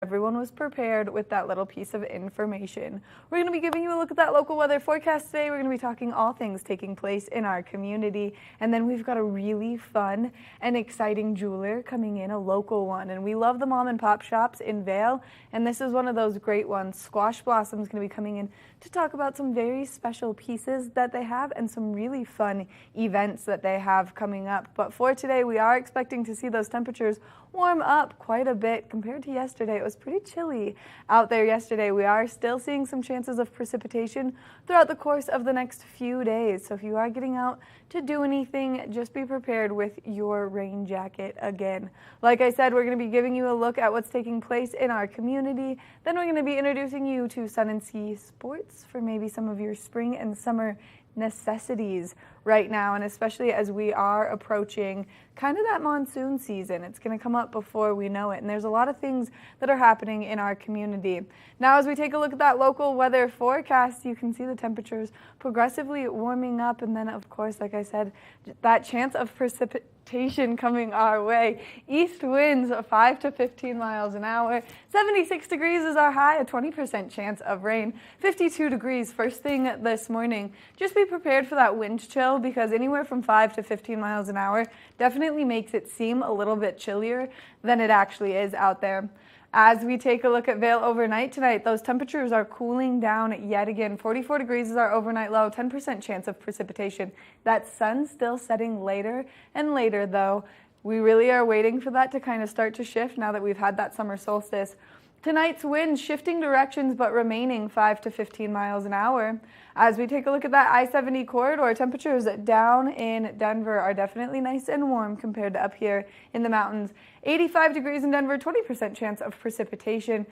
everyone was prepared with that little piece of information. We're going to be giving you a look at that local weather forecast today. We're going to be talking all things taking place in our community. And then we've got a really fun and exciting jeweler coming in, a local one. And we love the mom and pop shops in Vail. And this is one of those great ones. Squash Blossom is going to be coming in to talk about some very special pieces that they have and some really fun events that they have coming up. But for today, we are expecting to see those temperatures warm up quite a bit compared to yesterday. It was pretty chilly out there yesterday. We are still seeing some chances of precipitation throughout the course of the next few days. So if you are getting out to do anything, just be prepared with your rain jacket again. Like I said, we're going to be giving you a look at what's taking place in our community. Then we're going to be introducing you to Sun and Sea Sports for maybe some of your spring and summer necessities right now, and especially as we are approaching kind of that monsoon season. It's going to come up before we know it, and there's a lot of things that are happening in our community. Now, as we take a look at that local weather forecast, you can see the temperatures progressively warming up, and then, of course, like I said, that chance of precipitation coming our way. East winds 5 to 15 miles an hour. 76 degrees is our high, a 20% chance of rain. 52 degrees first thing this morning. Just be prepared for that wind chill, because anywhere from 5 to 15 miles an hour definitely makes it seem a little bit chillier than it actually is out there. As we take a look at Vail overnight tonight, those temperatures are cooling down yet again. 44 degrees is our overnight low, 10% chance of precipitation. That sun's still setting later and later, though. We really are waiting for that to kind of start to shift now that we've had that summer solstice. Tonight's winds shifting directions but remaining 5 to 15 miles an hour. As we take a look at that I-70 corridor, temperatures down in Denver are definitely nice and warm compared to up here in the mountains. 85 degrees in Denver, 20% chance of precipitation.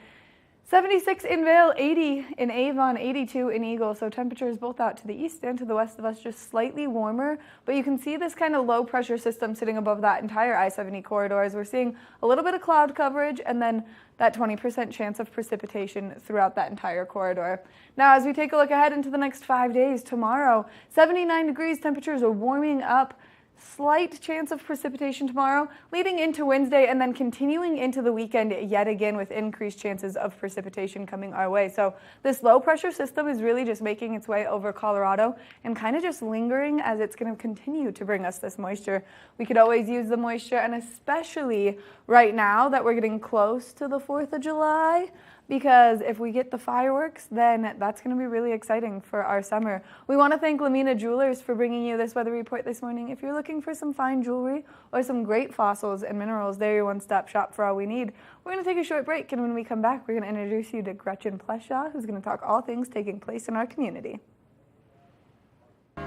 76 in Vail, 80 in Avon, 82 in Eagle. So temperatures both out to the east and to the west of us just slightly warmer. But you can see this kind of low pressure system sitting above that entire I-70 corridor as we're seeing a little bit of cloud coverage and then that 20% chance of precipitation throughout that entire corridor. Now, as we take a look ahead into the next 5 days, tomorrow, 79 degrees, temperatures are warming up. Slight chance of precipitation tomorrow, leading into Wednesday and then continuing into the weekend yet again with increased chances of precipitation coming our way. So this low pressure system is really just making its way over Colorado and kind of just lingering as it's going to continue to bring us this moisture. We could always use the moisture, and especially right now that we're getting close to the 4th of July, because if we get the fireworks, then that's going to be really exciting for our summer. We want to thank Lamina Jewelers for bringing you this weather report this morning. If you're looking for some fine jewelry or some great fossils and minerals, they're your one-stop shop for all we need. We're going to take a short break, and when we come back, we're going to introduce you to Gretchen Pleshaw, who's going to talk all things taking place in our community.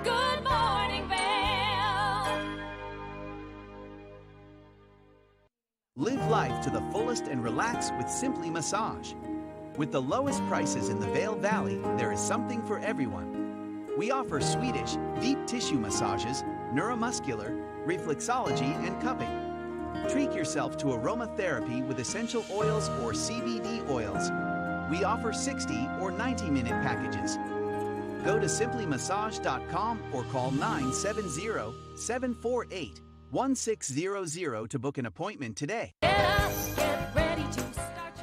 Good morning, Vail. Live life to the fullest and relax with Simply Massage. With the lowest prices in the Vail Valley, there is something for everyone. We offer Swedish, deep tissue massages, neuromuscular, reflexology, and cupping. Treat yourself to aromatherapy with essential oils or CBD oils. We offer 60 or 90-minute packages. Go to simplymassage.com or call 970-748-1600 to book an appointment today.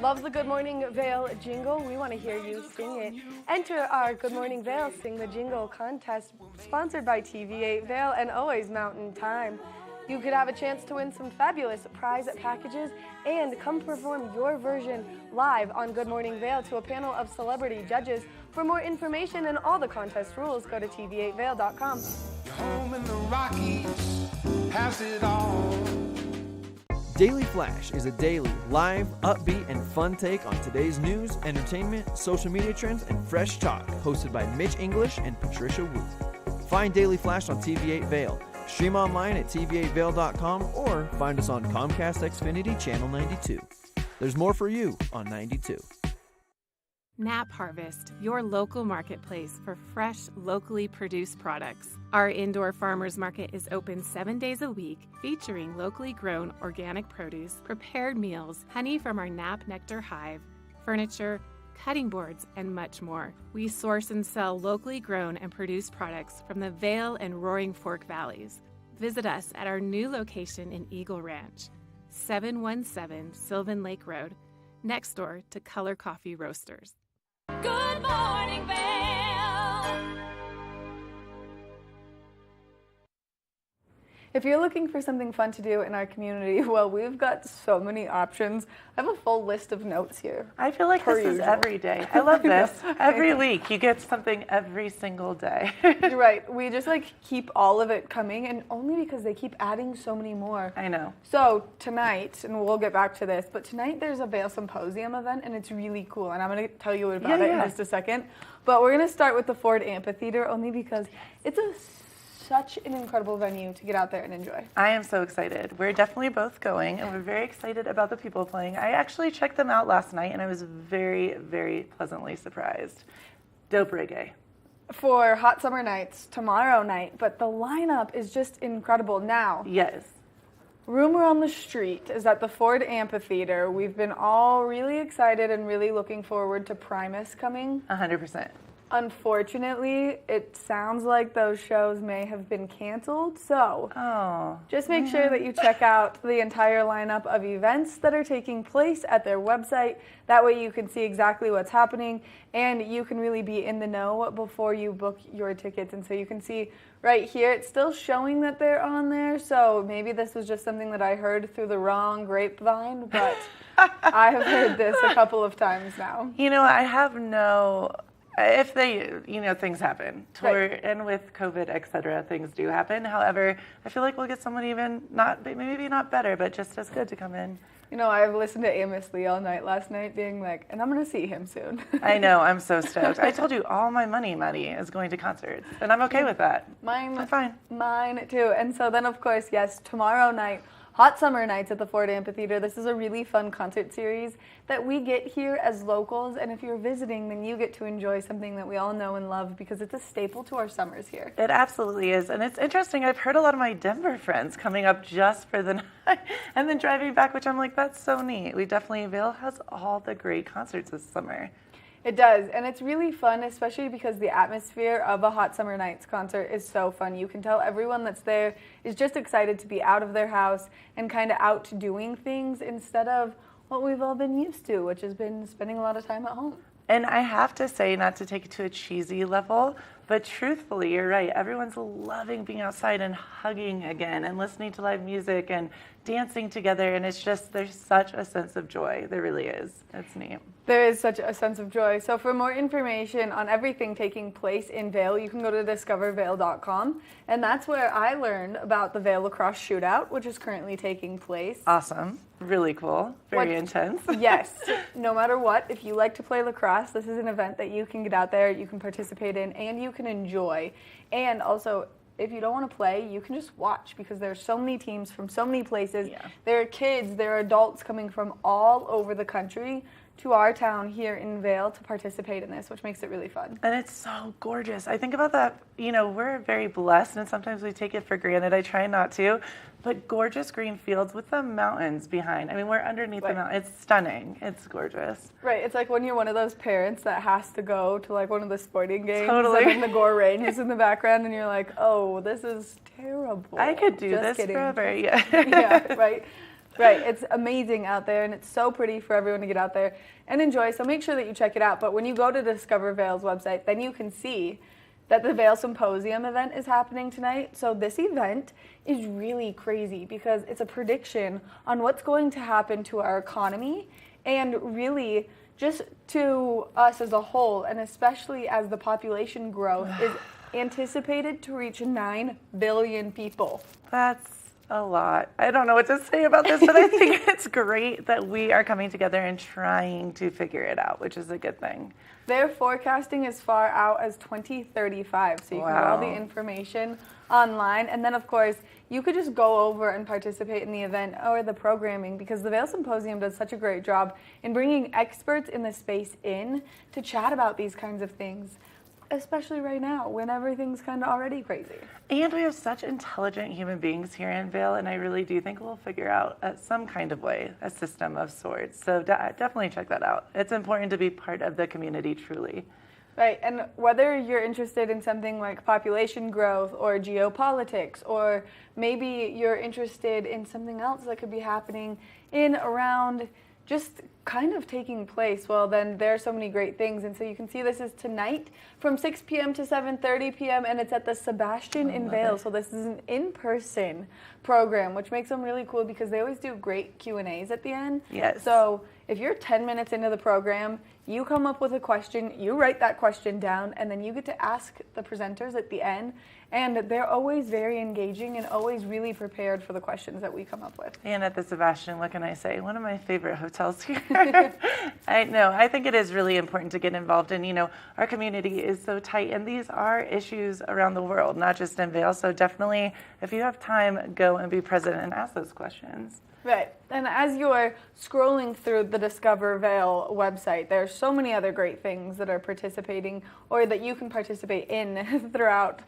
Love the Good Morning Vail jingle. We want to hear you sing it. Enter our Good Morning Vail Sing the Jingle contest, sponsored by TV8 Vail and Always Mountain Time. You could have a chance to win some fabulous prize packages and come perform your version live on Good Morning Vail to a panel of celebrity judges. For more information and all the contest rules, go to tv8vail.com. Your home in the Rockies has it all. Daily Flash is a daily, live, upbeat, and fun take on today's news, entertainment, social media trends, and fresh talk, hosted by Mitch English and Patricia Wu. Find Daily Flash on TV8 Vail. Stream online at tv8vail.com or find us on Comcast Xfinity Channel 92. There's more for you on 92. Nap Harvest, your local marketplace for fresh, locally produced products. Our indoor farmers market is open 7 days a week, featuring locally grown organic produce, prepared meals, honey from our Nap Nectar hive, furniture, cutting boards, and much more. We source and sell locally grown and produced products from the Vail and Roaring Fork Valleys. Visit us at our new location in Eagle Ranch, 717 Sylvan Lake Road. next door to Color Coffee Roasters. Good morning, Vail. If you're looking for something fun to do in our community, well, we've got so many options. I have a full list of notes here. I feel like Per this is usual. every day. I love this. Every week you get something every single day. You're right. We just keep all of it coming, and only because they keep adding so many more. I know. So tonight, and we'll get back to this, but tonight there's a Vail Symposium event, and it's really cool, and I'm going to tell you about it in just a second. But we're going to start with the Ford Amphitheater, only because it's such an incredible venue to get out there and enjoy. I am so excited. We're definitely both going, and we're very excited about the people playing. I actually checked them out last night, and I was very, very pleasantly surprised. Dope reggae. For Hot Summer Nights tomorrow night, but the lineup is just incredible. Now, Yes. rumor on the street is that the Ford Amphitheater, we've been all really excited and really looking forward to Primus coming. 100%. Unfortunately, it sounds like those shows may have been canceled, so just make sure that you check out the entire lineup of events that are taking place at their website. That way you can see exactly what's happening, and you can really be in the know before you book your tickets. And so you can see right here, it's still showing that they're on there, so maybe this was just something that I heard through the wrong grapevine, but I have heard this a couple of times now. You know, I have no... If they, things happen. Right. And with COVID, et cetera, things do happen. However, I feel like we'll get someone even maybe not better, but just as good to come in. I've listened to Amos Lee all night last night being like, and I'm going to see him soon. I know, I'm so stoked. I told you all my money, Maddie, is going to concerts, and I'm okay with that. I'm fine. Mine too. And so then, of course, yes, tomorrow night, Hot Summer Nights at the Ford Amphitheater. This is a really fun concert series that we get here as locals, and if you're visiting, then you get to enjoy something that we all know and love because it's a staple to our summers here. It absolutely is, and it's interesting. I've heard a lot of my Denver friends coming up just for the night and then driving back, which I'm like, that's so neat. Vail has all the great concerts this summer. It does, and it's really fun, especially because the atmosphere of a Hot Summer Nights concert is so fun. You can tell everyone that's there is just excited to be out of their house and kind of out doing things instead of what we've all been used to, which has been spending a lot of time at home. And I have to say, not to take it to a cheesy level, but truthfully, you're right. Everyone's loving being outside and hugging again and listening to live music and dancing together. And it's just, there's such a sense of joy. There really is. It's neat. There is such a sense of joy. So for more information on everything taking place in Vail, you can go to discovervail.com. And that's where I learned about the Vail Lacrosse Shootout, which is currently taking place. Awesome. Really cool. Very intense. Yes. No matter what, if you like to play lacrosse, this is an event that you can get out there, you can participate in, and you can enjoy. And also, if you don't want to play, you can just watch because there are so many teams from so many places. Yeah. There are kids, there are adults coming from all over the country to our town here in Vail to participate in this, which makes it really fun. And it's so gorgeous. I think about that, we're very blessed and sometimes we take it for granted. I try not to, but gorgeous green fields with the mountains behind. I mean, we're underneath the mountain. It's stunning. It's gorgeous. Right. It's like when you're one of those parents that has to go to like one of the sporting games. Totally. And then the Gore Range is in the background and you're like, oh, this is terrible. I could do this forever. Yeah. Yeah, right. Right, it's amazing out there, and it's so pretty for everyone to get out there and enjoy, so make sure that you check it out. But when you go to Discover Vail's website, then you can see that the Vail Symposium event is happening tonight. So this event is really crazy because it's a prediction on what's going to happen to our economy and really just to us as a whole, and especially as the population growth is anticipated to reach 9 billion people. That's a lot. I don't know what to say about this, but I think it's great that we are coming together and trying to figure it out, which is a good thing. They're forecasting as far out as 2035, so you can get all the information online. And then, of course, you could just go over and participate in the event or the programming because the Vail Symposium does such a great job in bringing experts in the space in to chat about these kinds of things, especially right now when everything's kind of already crazy. And we have such intelligent human beings here in Vail, and I really do think we'll figure out some kind of way, a system of sorts. So definitely check that out. It's important to be part of the community, truly. Right, and whether you're interested in something like population growth or geopolitics, or maybe you're interested in something else that could be happening in around just kind of taking place, well, then there are so many great things. And so you can see this is tonight from 6 p.m. to 7:30 p.m. and it's at the Sebastian in Vail. So this is an in-person program, which makes them really cool because they always do great Q&As at the end. Yes. So if you're 10 minutes into the program, you come up with a question, you write that question down, and then you get to ask the presenters at the end. And they're always very engaging and always really prepared for the questions that we come up with. And at the Sebastian, what can I say? One of my favorite hotels here. I know. I think it is really important to get involved in. You know, our community is so tight, and these are issues around the world, not just in Vail. So definitely, if you have time, go and be present and ask those questions. Right. And as you're scrolling through the Discover Vail website, there's so many other great things that are participating or that you can participate in throughout.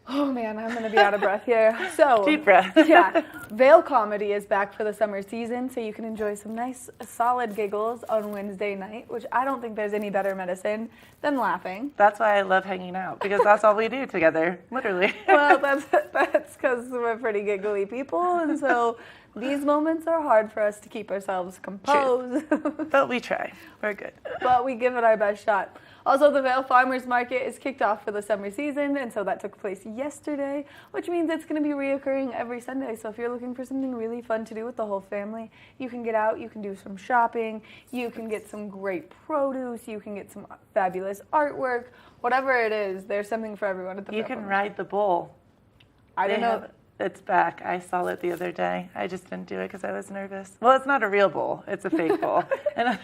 Oh man, I'm going to be out of breath here. So, Deep breath. Yeah, Vail Comedy is back for the summer season, so you can enjoy some nice, solid giggles on Wednesday night, which I don't think there's any better medicine than laughing. That's why I love hanging out, because that's all we do together, literally. Well, that's because we're pretty giggly people, and so these moments are hard for us to keep ourselves composed. But we try. We're good. But we give it our best shot. Also, the Vail Farmers Market is kicked off for the summer season, and so that took place yesterday, which means it's going to be reoccurring every Sunday. So if you're looking for something really fun to do with the whole family, you can get out, you can do some shopping, you can get some great produce, you can get some fabulous artwork, whatever it is, there's something for everyone at the Vail You can Farmers ride the bull. I didn't know. It's back. I saw it the other day. I just didn't do it because I was nervous. Well, it's not a real bull. It's a fake bull. And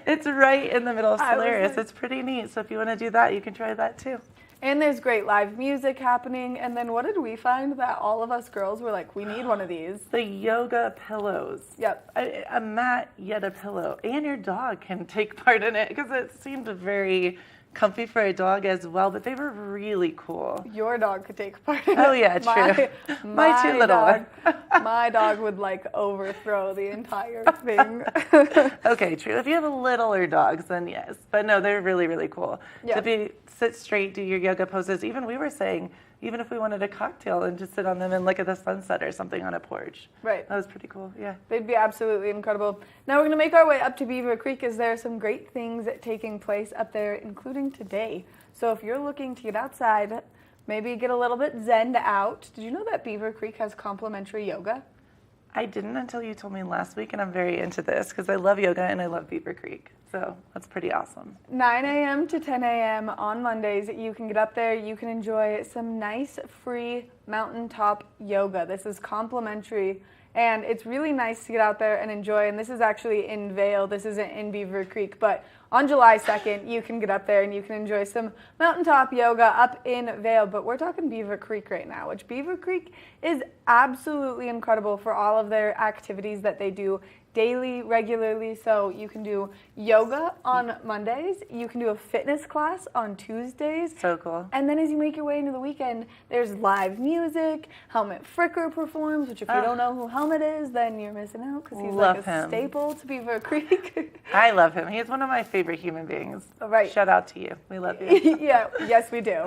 it's right in the middle. It's hilarious. It's pretty neat. So if you want to do that, you can try that too. And there's great live music happening. And then what did we find that all of us girls were like, we need one of these? The yoga pillows. Yep. A mat, yet a pillow. And your dog can take part in it because it seemed very comfy for a dog as well, but they were really cool. Your dog could take part in it. Oh yeah, true. My too little dog, one. my dog would like overthrow the entire thing. Okay, true. If you have a littler dogs, then yes. But no, they're really, really cool. Yeah. To sit straight, do your yoga poses. Even we were saying, even if we wanted a cocktail and just sit on them and look at the sunset or something on a porch. Right. That was pretty cool, yeah. They'd be absolutely incredible. Now we're going to make our way up to Beaver Creek as there are some great things taking place up there, including today. So if you're looking to get outside, maybe get a little bit zened out. Did you know that Beaver Creek has complimentary yoga? I didn't until you told me last week, and I'm very into this because I love yoga and I love Beaver Creek. So that's pretty awesome. 9 a.m. to 10 a.m. on Mondays, you can get up there. You can enjoy some nice free mountaintop yoga. This is complimentary, and it's really nice to get out there and enjoy. And this is actually in Vail. This isn't in Beaver Creek, but on July 2nd, you can get up there and you can enjoy some mountaintop yoga up in Vail. But we're talking Beaver Creek right now, which Beaver Creek is absolutely incredible for all of their activities that they do daily, regularly. So you can do yoga on Mondays, you can do a fitness class on Tuesdays. So cool. And then as you make your way into the weekend, there's live music. Helmut Fricker performs, which if you don't know who Helmut is, then you're missing out because he's like a staple to Beaver Creek. I love him. He's one of my favorite human beings. Right. Shout out to you. We love you. Yeah, yes we do.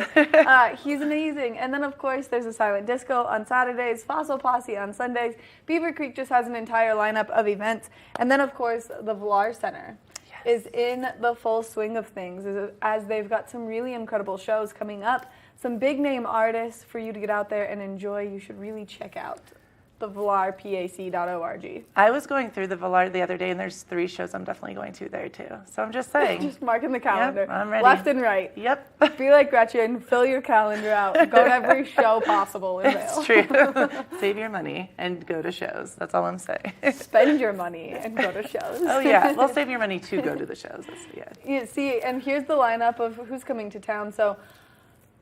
He's amazing. And then of course there's a silent disco on Saturdays, Fossil Posse on Sundays. Beaver Creek just has an entire lineup of events. And then of course the Valar Center is in the full swing of things as they've got some really incredible shows coming up, some big name artists for you to get out there and enjoy. You should really check out the ValarPAC.org. I was going through the Valar the other day, and there's 3 shows I'm definitely going to there too. So I'm just saying. Just marking the calendar. Yep, I'm ready. Left and right. Yep. Be like Gretchen, fill your calendar out. Go to every show possible in Vail. It's true. Save your money and go to shows. That's all I'm saying. Spend your money and go to shows. Oh yeah, well, save your money to go to the shows. Yeah, see, and here's the lineup of who's coming to town. So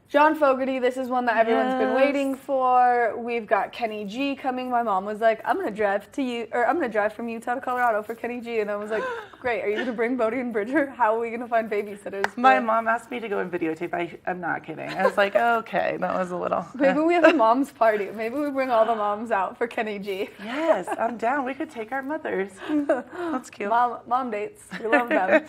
John Fogerty, this is one that everyone's been waiting for. We've got Kenny G coming. My mom was like, I'm gonna drive from Utah to Colorado for Kenny G. And I was like, great, are you gonna bring Bodie and Bridger? How are we gonna find babysitters? My mom asked me to go and videotape. I'm not kidding. I was like, okay, that was a little. Maybe we have a mom's party. Maybe we bring all the moms out for Kenny G. Yes, I'm down. We could take our mothers. That's cute. Mom dates. We love them.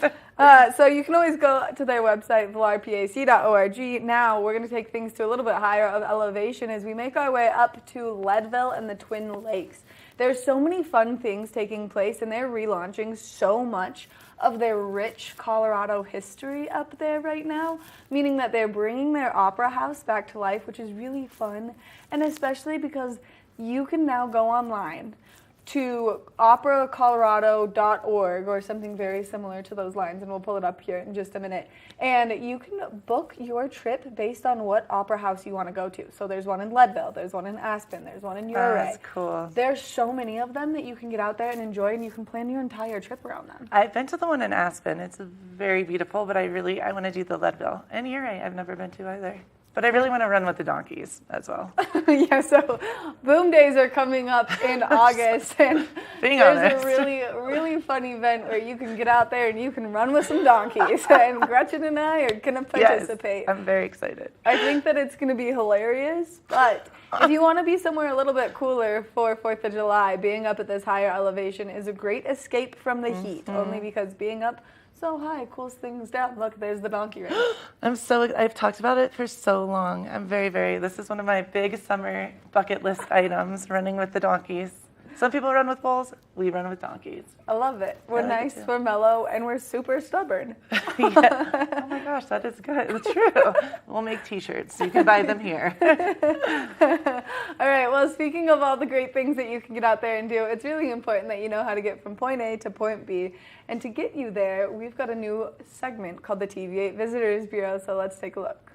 So you can always go to their website, ValarPAC.org. Now we're going to take things to a little bit higher of elevation as we make our way up to Leadville and the Twin Lakes. There's so many fun things taking place, and they're relaunching so much of their rich Colorado history up there right now, meaning that they're bringing their opera house back to life, which is really fun, and especially because you can now go online to operacolorado.org or something very similar to those lines, and we'll pull it up here in just a minute. And you can book your trip based on what opera house you want to go to. So there's one in Leadville, there's one in Aspen, there's one in Uray. That's cool. There's so many of them that you can get out there and enjoy, and you can plan your entire trip around them. I've been to the one in Aspen. It's very beautiful, but I want to do the Leadville. And Uray, I've never been to either. But I really want to run with the donkeys as well. Yeah, so Boom Days are coming up in August, and there's a really fun event where you can get out there and you can run with some donkeys, and Gretchen and I are going to participate. Yes, I'm very excited. I think that it's going to be hilarious, but if you want to be somewhere a little bit cooler for 4th of July, being up at this higher elevation is a great escape from the heat, only because being up so high cools things down. Look, there's the donkey race. I've talked about it for so long. I'm this is one of my big summer bucket list items, running with the donkeys. Some people run with bulls, we run with donkeys. I love it. We're nice, we're mellow, and we're super stubborn. Yeah. Oh my gosh, that is good. It's true. We'll make t-shirts. You can buy them here. All right, well, speaking of all the great things that you can get out there and do, it's really important that you know how to get from point A to point B. And to get you there, we've got a new segment called the TV8 Visitors Bureau, so let's take a look.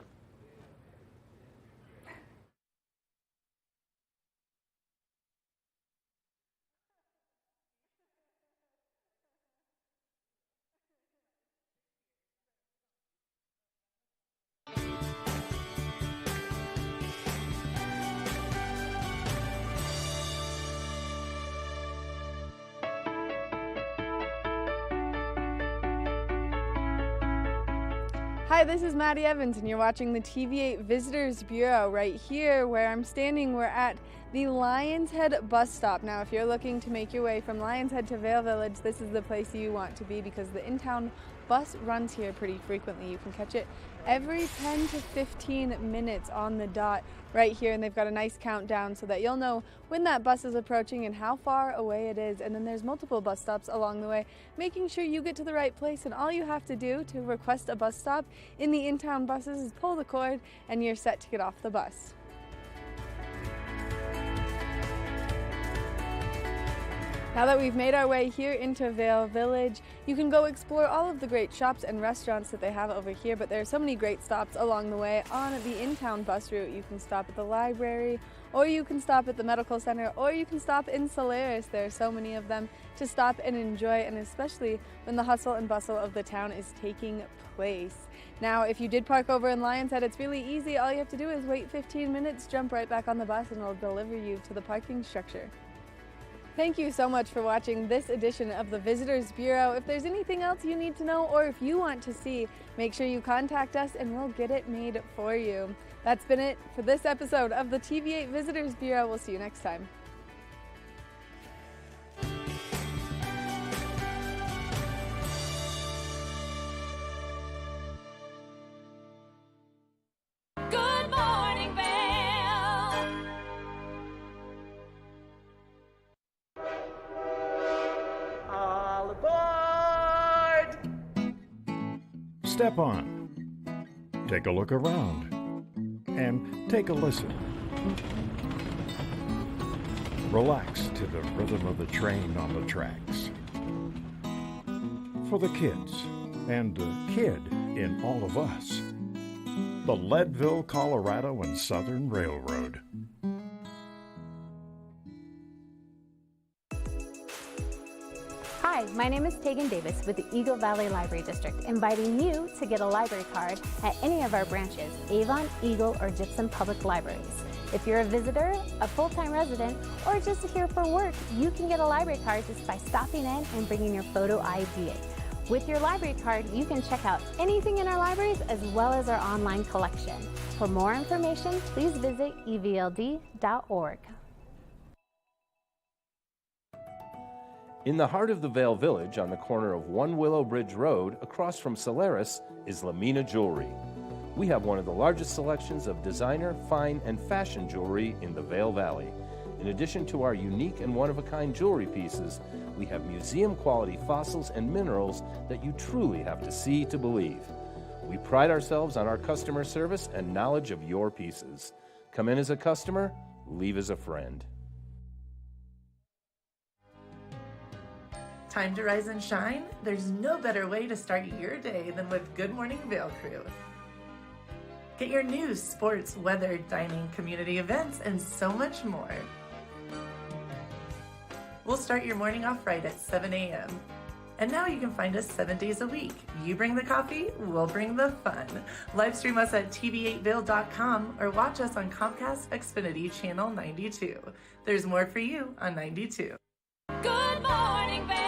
Hi, this is Maddie Evans, and you're watching the TV8 Visitors Bureau. Right here where I'm standing, we're at the Lions Head bus stop. Now, if you're looking to make your way from Lions Head to Vail Village, this is the place you want to be because the in-town bus runs here pretty frequently. You can catch it every 10 to 15 minutes on the dot right here, and they've got a nice countdown so that you'll know when that bus is approaching and how far away it is. And then there's multiple bus stops along the way, making sure you get to the right place. And all you have to do to request a bus stop in the in-town buses is pull the cord and you're set to get off the bus. Now that we've made our way here into Vail Village, you can go explore all of the great shops and restaurants that they have over here, but there are so many great stops along the way on the in-town bus route. You can stop at the library, or you can stop at the medical center, or you can stop in Solaris. There are so many of them to stop and enjoy, and especially when the hustle and bustle of the town is taking place. Now, if you did park over in Lions Head, it's really easy. All you have to do is wait 15 minutes, jump right back on the bus, and it'll deliver you to the parking structure. Thank you so much for watching this edition of the Visitors Bureau. If there's anything else you need to know or if you want to see, make sure you contact us and we'll get it made for you. That's been it for this episode of the TV8 Visitors Bureau. We'll see you next time. Good morning, Vail. All aboard! Step on. Take a look around. And take a listen. Relax to the rhythm of the train on the tracks. For the kids, and the kid in all of us. The Leadville, Colorado and Southern Railroad. Hi, my name is Tegan Davis with the Eagle Valley Library District, inviting you to get a library card at any of our branches, Avon, Eagle, or Gypsum Public Libraries. If you're a visitor, a full-time resident, or just here for work, you can get a library card just by stopping in and bringing your photo ID. With your library card, you can check out anything in our libraries as well as our online collection. For more information, please visit evld.org. In the heart of the Vail Village, on the corner of One Willow Bridge Road, across from Solaris, is Lamina Jewelry. We have one of the largest selections of designer, fine, and fashion jewelry in the Vail Valley. In addition to our unique and one-of-a-kind jewelry pieces, we have museum-quality fossils and minerals that you truly have to see to believe. We pride ourselves on our customer service and knowledge of your pieces. Come in as a customer, leave as a friend. Time to rise and shine? There's no better way to start your day than with Good Morning Vail crew. Get your news, sports, weather, dining, community events, and so much more. We'll start your morning off right at 7 a.m. And now you can find us 7 days a week. You bring the coffee, we'll bring the fun. Live stream us at tv8vail.com or watch us on Comcast Xfinity Channel 92. There's more for you on 92. Good morning, Vail.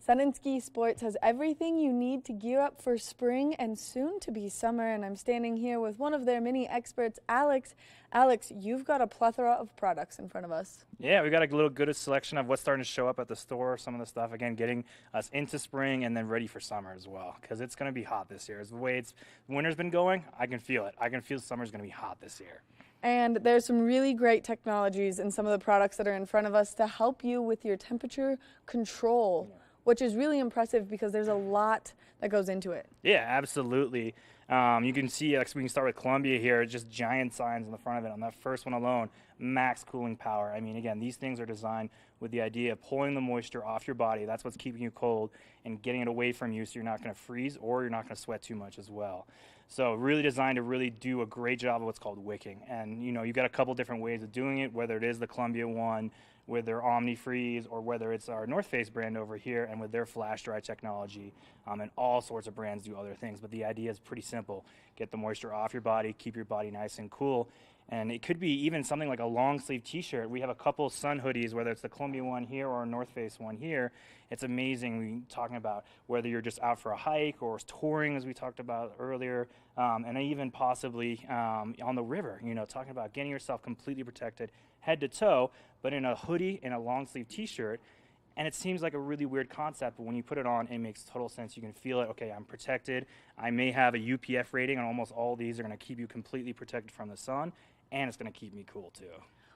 Sun and Ski Sports has everything you need to gear up for spring and soon to be summer, and I'm standing here with one of their mini experts, Alex. Alex, you've got a plethora of products in front of us. Yeah, we got a little good selection of what's starting to show up at the store, some of the stuff, again, getting us into spring and then ready for summer as well, because it's going to be hot this year. As the way winter's been going, I can feel it. I can feel summer's going to be hot this year. And there's some really great technologies in some of the products that are in front of us to help you with your temperature control. Yeah. Which is really impressive because there's a lot that goes into it. Yeah, absolutely. You can see, we can start with Columbia here, just giant signs on the front of it. On that first one alone, max cooling power. I mean, again, these things are designed with the idea of pulling the moisture off your body. That's what's keeping you cold and getting it away from you so you're not going to freeze or you're not going to sweat too much as well. So really designed to really do a great job of what's called wicking. And, you know, you've got a couple different ways of doing it, whether it is the Columbia one, with their Omni-Freeze, or whether it's our North Face brand over here and with their flash dry technology, and all sorts of brands do other things. But the idea is pretty simple. Get the moisture off your body, keep your body nice and cool. And it could be even something like a long sleeve t-shirt. We have a couple sun hoodies, whether it's the Columbia one here or a North Face one here. It's amazing. We're talking about whether you're just out for a hike or touring, as we talked about earlier, and even possibly on the river, you know, talking about getting yourself completely protected head to toe, but in a hoodie and a long sleeve t-shirt. And it seems like a really weird concept, but when you put it on, it makes total sense. You can feel it. Okay, I'm protected. I may have a UPF rating, and almost all these are going to keep you completely protected from the sun, and it's going to keep me cool too.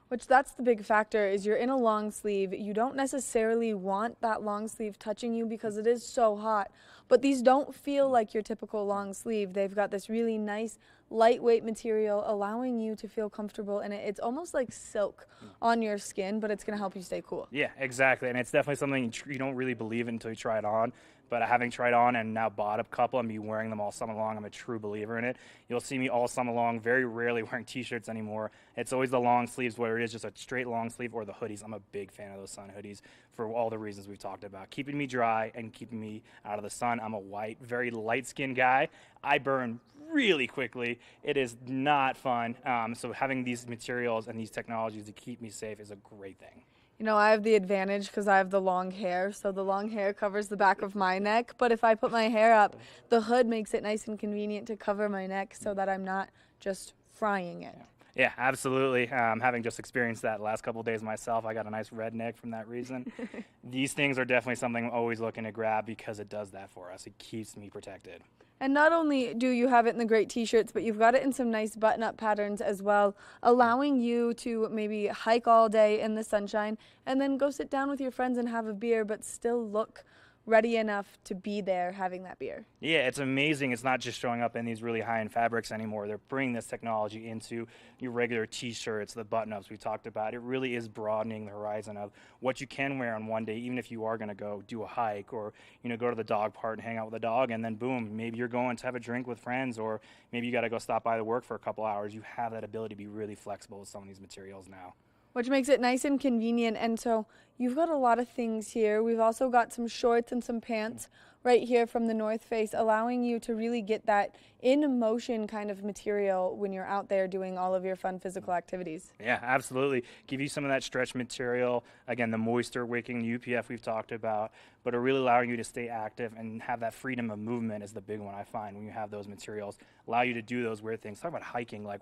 Which that's the big factor, is you're in a long sleeve. You don't necessarily want that long sleeve touching you because it is so hot. But these don't feel like your typical long sleeve. They've got this really nice, lightweight material allowing you to feel comfortable in it. It's almost like silk on your skin, but it's going to help you stay cool. Yeah, exactly. And it's definitely something you don't really believe until you try it on. But having tried on and now bought a couple and be wearing them all summer long, I'm a true believer in it. You'll see me all summer long, very rarely wearing t-shirts anymore. It's always the long sleeves, whether it is just a straight long sleeve or the hoodies. I'm a big fan of those sun hoodies for all the reasons we've talked about. Keeping me dry and keeping me out of the sun. I'm a white, very light-skinned guy. I burn really quickly. It is not fun. So having these materials and these technologies to keep me safe is a great thing. You know, I have the advantage because I have the long hair, so the long hair covers the back of my neck. But if I put my hair up, the hood makes it nice and convenient to cover my neck so that I'm not just frying it. Yeah, absolutely. Having just experienced that last couple of days myself, I got a nice red neck from that reason. These things are definitely something I'm always looking to grab because it does that for us. It keeps me protected. And not only do you have it in the great t-shirts, but you've got it in some nice button-up patterns as well, allowing you to maybe hike all day in the sunshine and then go sit down with your friends and have a beer, but still look ready enough to be there having that beer. Yeah, it's amazing. It's not just showing up in these really high-end fabrics anymore. They're bringing this technology into your regular t-shirts, the button-ups we talked about. It really is broadening the horizon of what you can wear on one day, even if you are going to go do a hike or, you know, go to the dog park and hang out with a dog, and then boom, maybe you're going to have a drink with friends, or maybe you got to go stop by the work for a couple hours. You have that ability to be really flexible with some of these materials now. Which makes it nice and convenient. And so you've got a lot of things here. We've also got some shorts and some pants right here from the North Face, allowing you to really get that in motion kind of material when you're out there doing all of your fun physical activities. Yeah, absolutely. Give you some of that stretch material. Again, the moisture wicking, the UPF we've talked about, but are really allowing you to stay active and have that freedom of movement is the big one I find when you have those materials. Allow you to do those weird things. Talk about hiking, like,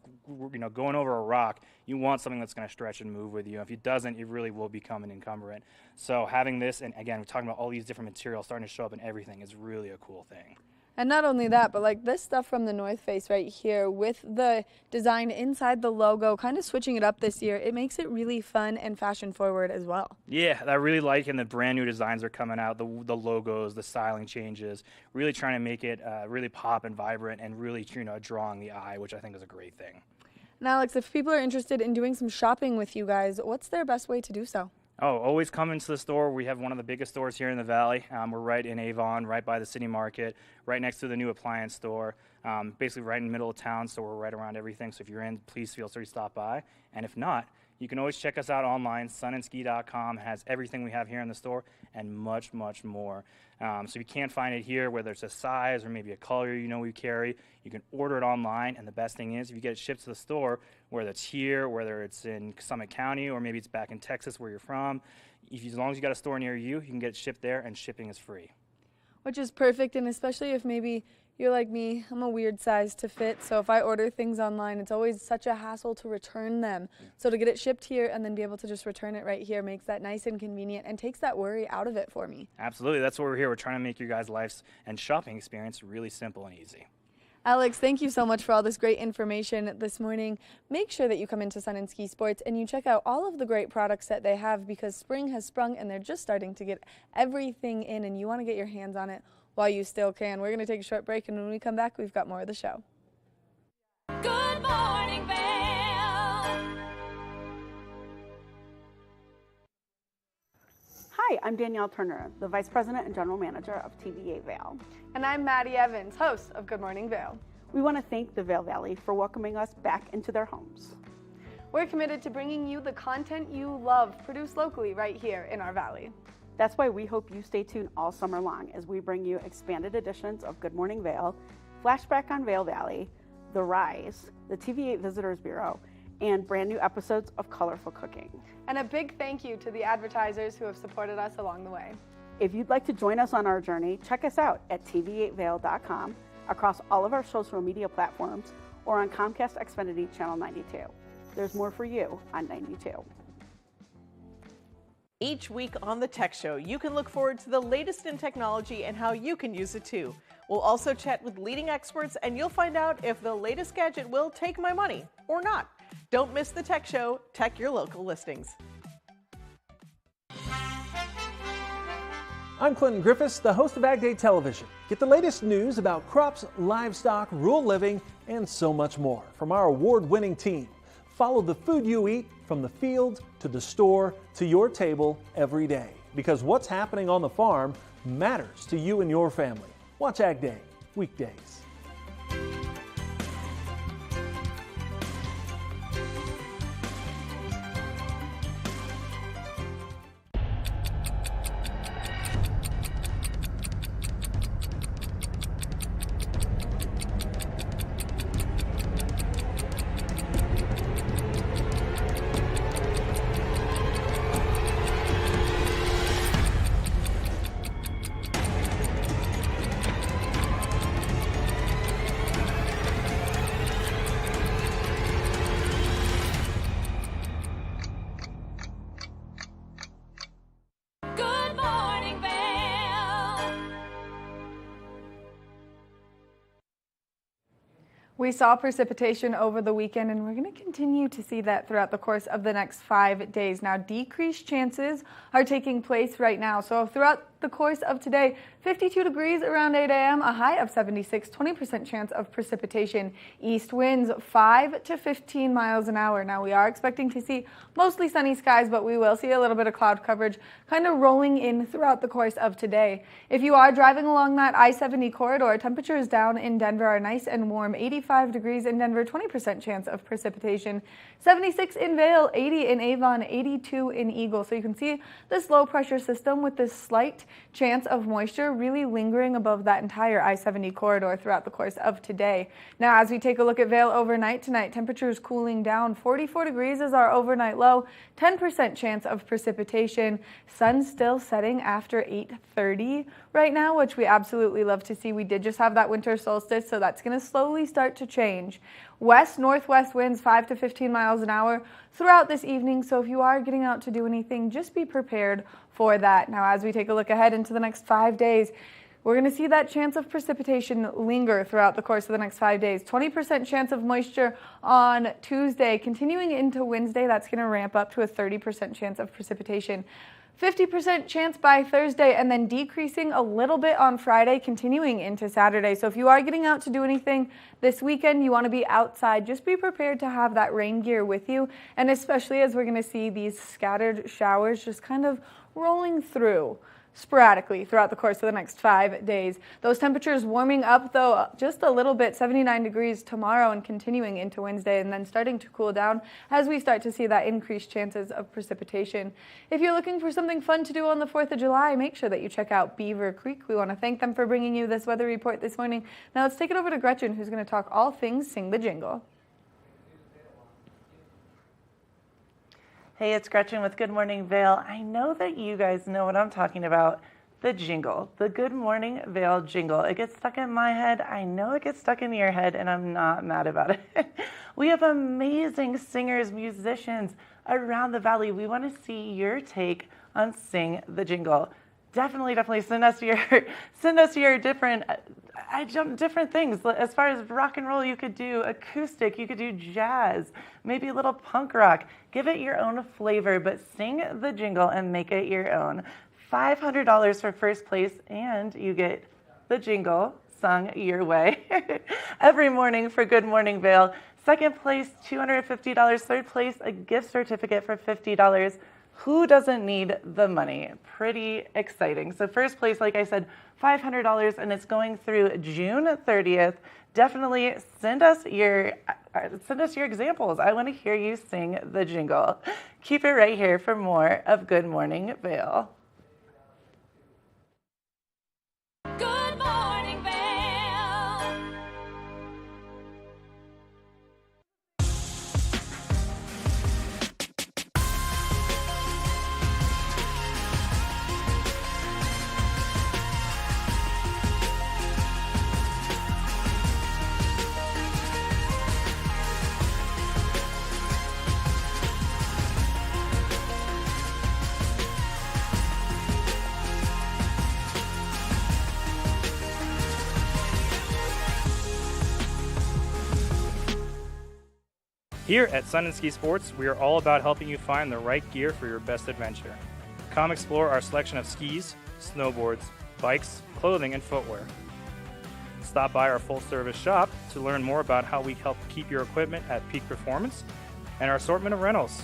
you know, going over a rock. You want something that's going to stretch and move with you. If it doesn't, it really will become an encumbrance. So having this, and again, we're talking about all these different materials starting to show up in everything, is really a cool thing. And not only that, but like this stuff from the North Face right here with the design inside the logo, kind of switching it up this year, it makes it really fun and fashion forward as well. Yeah, I really like, and the brand new designs are coming out, the logos, the styling changes, really trying to make it really pop and vibrant and really, drawing the eye, which I think is a great thing. And Alex, if people are interested in doing some shopping with you guys, what's their best way to do so? Oh, always come into the store. We have one of the biggest stores here in the Valley. We're right in Avon, right by the city market, right next to the new appliance store, basically right in the middle of town, so we're right around everything. So if you're in, please feel free to stop by. And if not, you can always check us out online. sunandski.com has everything we have here in the store and much, much more. So if you can't find it here, whether it's a size or maybe a color we carry, you can order it online. And the best thing is if you get it shipped to the store, whether it's here, whether it's in Summit County, or maybe it's back in Texas where you're from, as long as you got a store near you, you can get it shipped there, and shipping is free. Which is perfect, and especially if maybe you're like me, I'm a weird size to fit, so if I order things online, it's always such a hassle to return them. So to get it shipped here and then be able to just return it right here makes that nice and convenient and takes that worry out of it for me. Absolutely. That's what we're here. We're trying to make your guys' lives and shopping experience really simple and easy. Alex, thank you so much for all this great information this morning. Make sure that you come into Sun and Ski Sports and you check out all of the great products that they have, because spring has sprung and they're just starting to get everything in, and you want to get your hands on it while you still can. We're going to take a short break, and when we come back, we've got more of the show. Good morning, Vail. Hi, I'm Danielle Turner, the Vice President and General Manager of TVA Vail. And I'm Maddie Evans, host of Good Morning Vail. We want to thank the Vail Valley for welcoming us back into their homes. We're committed to bringing you the content you love, produced locally right here in our valley. That's why we hope you stay tuned all summer long as we bring you expanded editions of Good Morning Vail, Flashback on Vail Valley, The Rise, the TVA Visitors Bureau, and brand new episodes of Colorful Cooking. And a big thank you to the advertisers who have supported us along the way. If you'd like to join us on our journey, check us out at tv8vail.com, across all of our social media platforms, or on Comcast Xfinity Channel 92. There's more for you on 92. Each week on The Tech Show, you can look forward to the latest in technology and how you can use it too. We'll also chat with leading experts, and you'll find out if the latest gadget will take my money or not. Don't miss The Tech Show. Tech your local listings. I'm Clinton Griffiths, the host of Ag Day Television. Get the latest news about crops, livestock, rural living, and so much more from our award-winning team. Follow the food you eat from the field to the store to your table every day, because what's happening on the farm matters to you and your family. Watch Ag Day weekdays. Good morning, Vail. We saw precipitation over the weekend, and we're going to continue to see that throughout the course of the next 5 days. Now, decreased chances are taking place right now. So throughout the course of today, 52 degrees around 8 a.m., a high of 76, 20% chance of precipitation. East winds 5 to 15 miles an hour. Now, we are expecting to see mostly sunny skies, but we will see a little bit of cloud coverage kind of rolling in throughout the course of today. If you are driving along that I-70 corridor, temperatures down in Denver are nice and warm. 85 degrees in Denver, 20% chance of precipitation. 76 in Vail, 80 in Avon, 82 in Eagle. So you can see this low pressure system with this slight chance of moisture really lingering above that entire I-70 corridor throughout the course of today. Now, as we take a look at Vail overnight tonight, temperatures cooling down. 44 degrees is our overnight low, 10% chance of precipitation. Sun still setting after 8:30 right now, which we absolutely love to see. We did just have that winter solstice, so that's going to slowly start to change. West-northwest winds 5 to 15 miles an hour throughout this evening, so if you are getting out to do anything, just be prepared for that. Now, as we take a look ahead into the next 5 days, We're going to see that chance of precipitation linger throughout the course of the next 5 days. 20% chance of moisture on Tuesday. Continuing into Wednesday, that's going to ramp up to a 30% chance of precipitation. 50% chance by Thursday, and then decreasing a little bit on Friday, continuing into Saturday. So if you are getting out to do anything this weekend, you want to be outside, just be prepared to have that rain gear with you. And especially as we're going to see these scattered showers just kind of rolling through sporadically throughout the course of the next 5 days. Those temperatures warming up though just a little bit, 79 degrees tomorrow and continuing into Wednesday, and then starting to cool down as we start to see that increased chances of precipitation. If you're looking for something fun to do on the 4th of July, make sure that you check out Beaver Creek. We want to thank them for bringing you this weather report this morning. Now let's take it over to Gretchen, who's going to talk all things Sing the Jingle. Hey, it's Gretchen with Good Morning Vail. I know that you guys know what I'm talking about. The jingle, the Good Morning Vail jingle. It gets stuck in my head. I know it gets stuck in your head, and I'm not mad about it. We have amazing singers, musicians around the valley. We want to see your take on Sing the Jingle. Definitely send us your different things. As far as rock and roll, you could do acoustic, you could do jazz, maybe a little punk rock. Give it your own flavor, but sing the jingle and make it your own. $500 for first place, and you get the jingle sung your way every morning for Good Morning Vail. Second place, $250. Third place, a gift certificate for $50. Who doesn't need the money? Pretty exciting. So first place, like I said, $500, and it's going through June 30th. Definitely send us your examples. I want to hear you sing the jingle. Keep it right here for more of Good Morning Vail. Good morning, Vail. Here at Sun and Ski Sports, we are all about helping you find the right gear for your best adventure. Come explore our selection of skis, snowboards, bikes, clothing, and footwear. Stop by our full-service shop to learn more about how we help keep your equipment at peak performance and our assortment of rentals.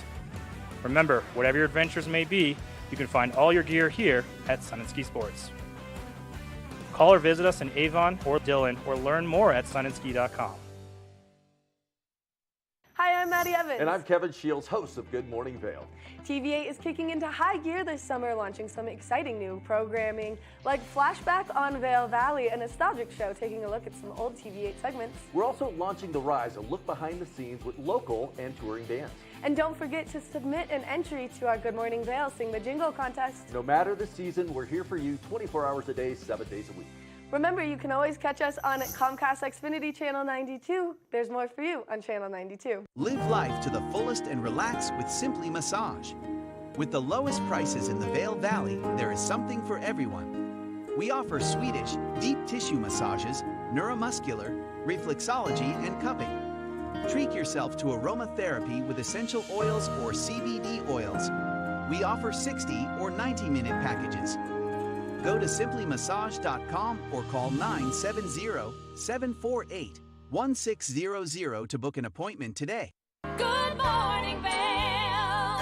Remember, whatever your adventures may be, you can find all your gear here at Sun and Ski Sports. Call or visit us in Avon or Dillon, or learn more at sunandski.com. Hi, I'm Maddie Evans. And I'm Kevin Shields, host of Good Morning Vail. TVA is kicking into high gear this summer, launching some exciting new programming like Flashback on Vail Valley, a nostalgic show taking a look at some old TVA segments. We're also launching The Rise, a look behind the scenes with local and touring bands. And don't forget to submit an entry to our Good Morning Vail Sing the Jingle contest. No matter the season, we're here for you 24 hours a day, 7 days a week. Remember, you can always catch us on Comcast Xfinity Channel 92. There's more for you on Channel 92. Live life to the fullest and relax with Simply Massage. With the lowest prices in the Vail Valley, there is something for everyone. We offer Swedish, deep tissue massages, neuromuscular, reflexology, and cupping. Treat yourself to aromatherapy with essential oils or CBD oils. We offer 60 or 90-minute packages. Go to simplymassage.com or call 970-748-1600 to book an appointment today. Good morning, Vail.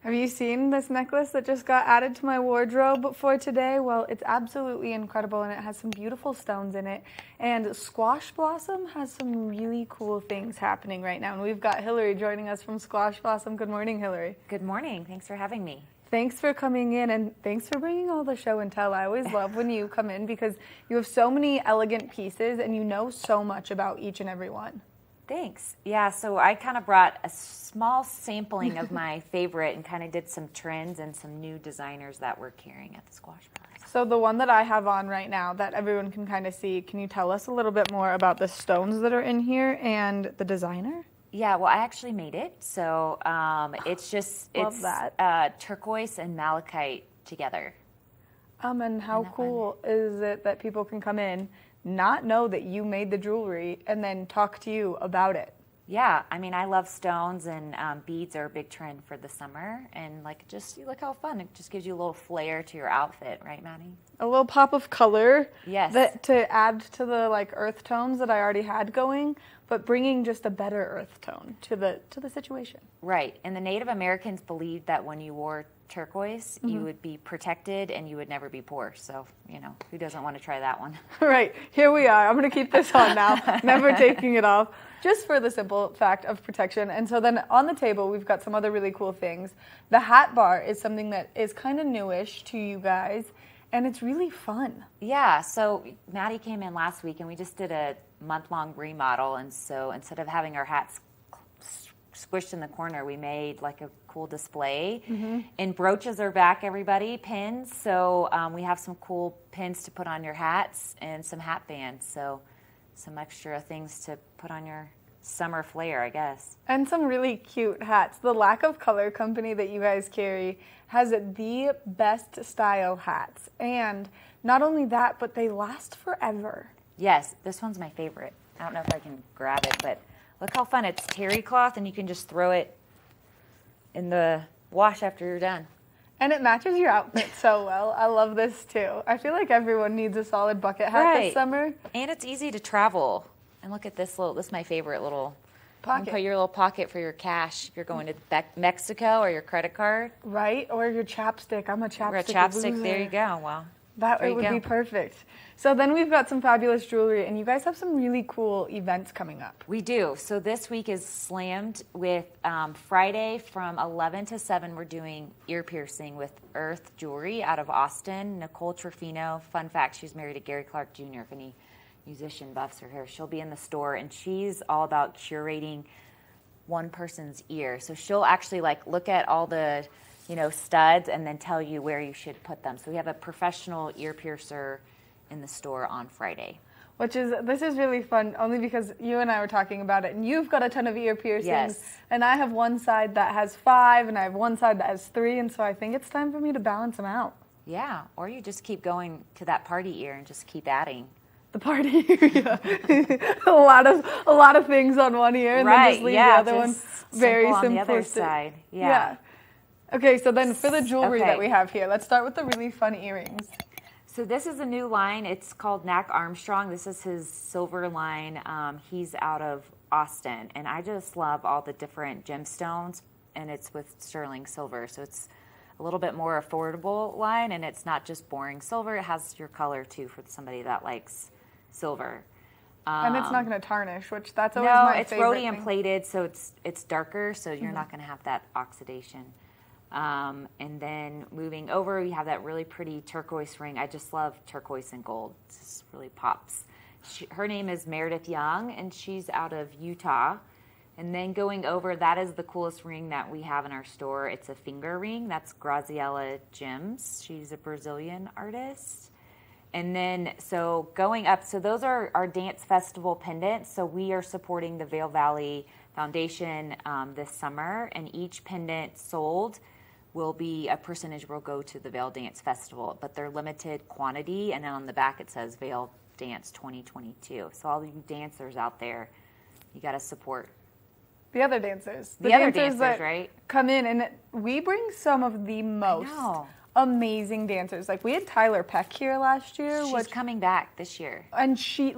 Have you seen this necklace that just got added to my wardrobe for today? Well, it's absolutely incredible, and it has some beautiful stones in it. And Squash Blossom has some really cool things happening right now. And we've got Hillary joining us from Squash Blossom. Good morning, Hillary. Good morning. Thanks for having me. Thanks for coming in, and thanks for bringing all the show and tell. I always love when you come in because you have so many elegant pieces and you know so much about each and every one. Thanks. Yeah, so I kind of brought a small sampling of my favorite and kind of did some trends and some new designers that we're carrying at the Squash Blossom. So the one that I have on right now that everyone can kind of see, can you tell us a little bit more about the stones that are in here and the designer? Yeah, well, I actually made it. So it's turquoise and malachite together. And how cool is it that people can come in, not know that you made the jewelry, and then talk to you about it? Yeah, I mean, I love stones, and beads are a big trend for the summer. And like, just you look how fun! It just gives you a little flair to your outfit, right, Maddie? A little pop of color. Yes. That to add to the like earth tones that I already had going, but bringing just a better earth tone to the situation. Right, and the Native Americans believed that when you wore turquoise, you would be protected and you would never be poor. So, you know, who doesn't want to try that one? Right, here we are. I'm going to keep this on now, never taking it off, just for the simple fact of protection. And so then on the table, we've got some other really cool things. The hat bar is something that is kind of newish to you guys, and it's really fun. Yeah, so Maddie came in last week and we just did a month-long remodel. And so instead of having our hats squished in the corner, we made like a cool display. And brooches are back, everybody, pins. So we have some cool pins to put on your hats and some hat bands. So some extra things to put on your summer flair, I guess. And some really cute hats. The Lack of Color company that you guys carry has the best style hats. And not only that, but they last forever. Yes, this one's my favorite. I don't know if I can grab it, but look how fun. It's terry cloth, and you can just throw it in the wash after you're done. And it matches your outfit so well. I love this too. I feel like everyone needs a solid bucket hat this summer. And it's easy to travel. And look at this this is my favorite little pocket. You can put your little pocket for your cash if you're going to Mexico, or your credit card. Right, or your chapstick. I'm a chapstick. Or a chapstick, loser. there you go. Well, it would be perfect. So then we've got some fabulous jewelry, and you guys have some really cool events coming up. We do. So this week is slammed with Friday from 11 to 7. We're doing ear piercing with Earth Jewelry out of Austin. Nicole Trefino. Fun fact, she's married to Gary Clark Jr. If any musician buffs her hair, she'll be in the store, and she's all about curating one person's ear. So she'll actually like look at all the studs and then tell you where you should put them. So we have a professional ear piercer in the store on Friday. This is really fun, only because you and I were talking about it, and you've got a ton of ear piercings, yes. And I have one side that has 5, and I have one side that has 3, and so I think it's time for me to balance them out. Yeah, or you just keep going to that party ear and just keep adding. The party ear, a lot of things on one ear, and then just leave the other one very simplistic. On the other side. Yeah. Okay, so then for the jewelry that we have here, let's start with the really fun earrings. So this is a new line. It's called Knack Armstrong. This is his silver line. He's out of Austin, and I just love all the different gemstones, and it's with sterling silver. So it's a little bit more affordable line, and it's not just boring silver. It has your color too for somebody that likes silver. And it's not going to tarnish, which that's always my favorite thing. No, it's rhodium plated, so it's darker, so you're not going to have that oxidation. And then moving over, we have that really pretty turquoise ring. I just love turquoise and gold. It just really pops. Her name is Meredith Young, and she's out of Utah. And then going over, that is the coolest ring that we have in our store. It's a finger ring. That's Graziella Gems. She's a Brazilian artist. And then, so going up, so those are our dance festival pendants. So we are supporting the Vail Valley Foundation this summer, and each pendant sold will be a percentage will go to the Vail Dance Festival, but they're limited quantity, and then on the back it says Vail Dance 2022. So all you dancers out there, you got to support the other dancers. The other dancers that right? Come in, and we bring some of the most amazing dancers. Like we had Tyler Peck here last year. She's coming back this year. And she,